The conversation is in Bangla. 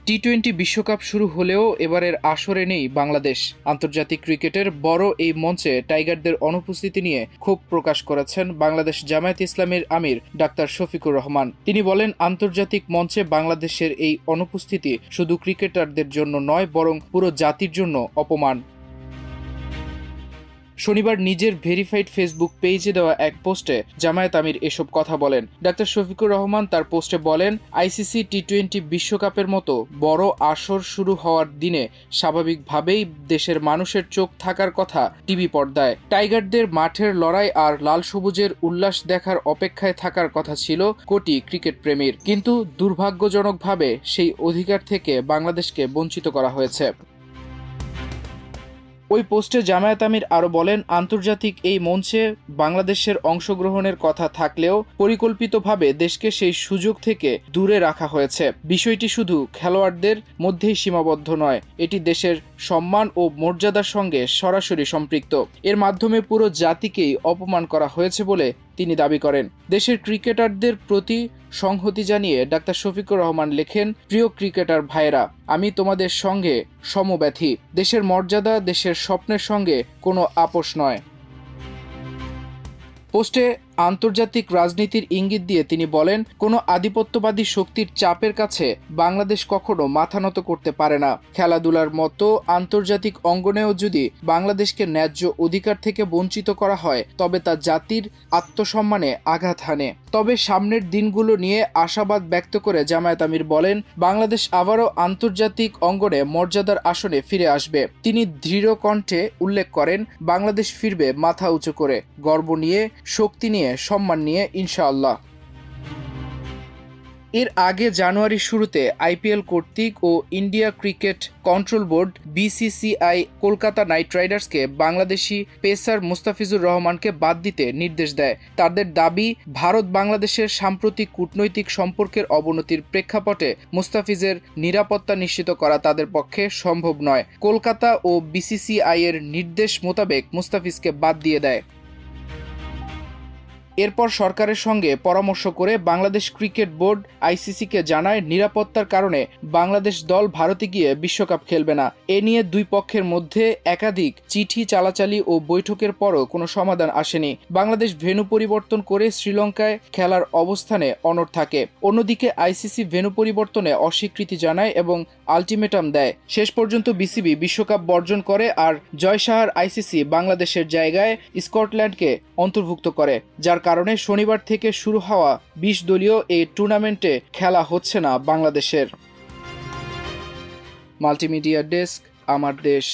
টি-20 বিশ্বকাপ শুরু হলেও এবারের আসরে নেই বাংলাদেশ। আন্তর্জাতিক ক্রিকেটের বড় এই মঞ্চে টাইগারদের অনুপস্থিতি নিয়ে ক্ষোভ প্রকাশ করেছেন বাংলাদেশ জামায়াতে ইসলামীর আমির ডাক্তার শফিকুর রহমান। তিনি বলেন, আন্তর্জাতিক মঞ্চে বাংলাদেশের এই অনুপস্থিতি শুধু ক্রিকেটারদের জন্য নয়, বরং পুরো জাতির জন্য অপমান। শনিবার নিজের ভেরিফাইড ফেসবুক পেজে দেওয়া এক পোস্টে জামায়াত আমির এসব কথা বলেন। ডাক্তার শফিকুর রহমান তার পোস্টে বলেন, আইসিসি টি-20 বিশ্বকাপের মতো বড় আসর শুরু হওয়ার দিনে স্বাভাবিকভাবেই দেশের মানুষের চোখ থাকার কথা টিভি পর্দায়। টাইগারদের মাঠের লড়াই আর লাল সবুজের উল্লাস দেখার অপেক্ষায় থাকার কথা ছিল কোটি ক্রিকেট প্রেমীর, কিন্তু দুর্ভাগ্যজনকভাবে সেই অধিকার থেকে বাংলাদেশকে বঞ্চিত করা হয়েছে। ওই পোস্টে জামায়াত আমির আরও বলেন, আন্তর্জাতিক এই মঞ্চে বাংলাদেশের অংশগ্রহণের কথা থাকলেও পরিকল্পিতভাবে দেশকে সেই সুযোগ থেকে দূরে রাখা হয়েছে। বিষয়টি শুধু খেলোয়াড়দের মধ্যেই সীমাবদ্ধ নয়, এটি দেশের সম্মান ও মর্যাদার সঙ্গে সরাসরি সম্পৃক্ত। এর মাধ্যমে পুরো জাতিকেই অপমান করা হয়েছে বলে তিনি দাবি করেন। দেশের ক্রিকেটারদের প্রতি সংহতি জানিয়ে ডাক্তার শফিকুর রহমান লেখেন, প্রিয় ক্রিকেটার ভাইয়েরা, আমি তোমাদের সঙ্গে সমব্যথী। দেশের মর্যাদা, দেশের স্বপ্নের সঙ্গে কোনো আপোষ নয়। পোস্টে আন্তর্জাতিক রাজনীতির ইঙ্গিত দিয়ে তিনি বলেন, কোনো আধিপত্যবাদী শক্তির চাপের কাছে বাংলাদেশ কখনো মাথা নত করতে পারে না। খেলাধুলার মতো আন্তর্জাতিক অঙ্গনেও যদি বাংলাদেশকে ন্যায্য অধিকার থেকে বঞ্চিত করা হয়, তবে তা জাতির আত্মসম্মানে আঘাত হানে। তবে সামনের দিনগুলো নিয়ে আশাবাদ ব্যক্ত করে জামায়াত আমির বলেন, বাংলাদেশ আবারও আন্তর্জাতিক অঙ্গনে মর্যাদার আসনে ফিরে আসবে। তিনি দৃঢ় কণ্ঠে উল্লেখ করেন, বাংলাদেশ ফিরবে মাথা উঁচু করে, গর্ব নিয়ে, শক্তি নিয়ে, সম্মান নিয়ে, ইনশাআল্লাহ। এর আগে জানুয়ারির শুরুতে আইপিএল কর্তৃক ও India cricket control board BCCI Kolkata knight রাইডার্সকে বাংলাদেশি পেসার মুস্তাফিজুর রহমানকে বাদ দিতে নির্দেশ দেয়। তাদের দাবি, ভারত বাংলাদেশের সাম্প্রতিক কূটনৈতিক সম্পর্কের অবনতির প্রেক্ষাপটে মুস্তাফিজের নিরাপত্তা নিশ্চিত করা তাদের পক্ষে সম্ভব নয়। কলকাতা ও বিসিসিআই এর নির্দেশ মোতাবেক মুস্তাফিজকে বাদ দিয়ে দেয়। এরপর সরকারের সঙ্গে পরামর্শ করে বাংলাদেশ ক্রিকেট বোর্ড আইসিসিকে জানায়, নিরাপত্তার কারণে বাংলাদেশ দল ভারতে গিয়ে বিশ্বকাপ খেলবে না। এ নিয়ে দুই পক্ষের মধ্যে একাধিক চিঠি চালাচালি ও বৈঠকের পরও কোনো সমাধান আসেনি। বাংলাদেশ ভেন্যু পরিবর্তন করে শ্রীলঙ্কায় খেলার অবস্থানে অনড় থাকে। অন্যদিকে আইসিসি ভেন্যু পরিবর্তনে অস্বীকৃতি জানায় এবং আলটিমেটাম দেয়। শেষ পর্যন্ত বিসিবি বিশ্বকাপ বর্জন করে আর জয়সাহার আইসিসি বাংলাদেশের জায়গায় স্কটল্যান্ডকে অন্তর্ভুক্ত করে, যার কারণে শনিবার থেকে শুরু হওয়া 20 দলীয় এই টুর্নামেন্টে খেলা হচ্ছে না বাংলাদেশের। মাল্টিমিডিয়া ডেস্ক, আমার দেশ।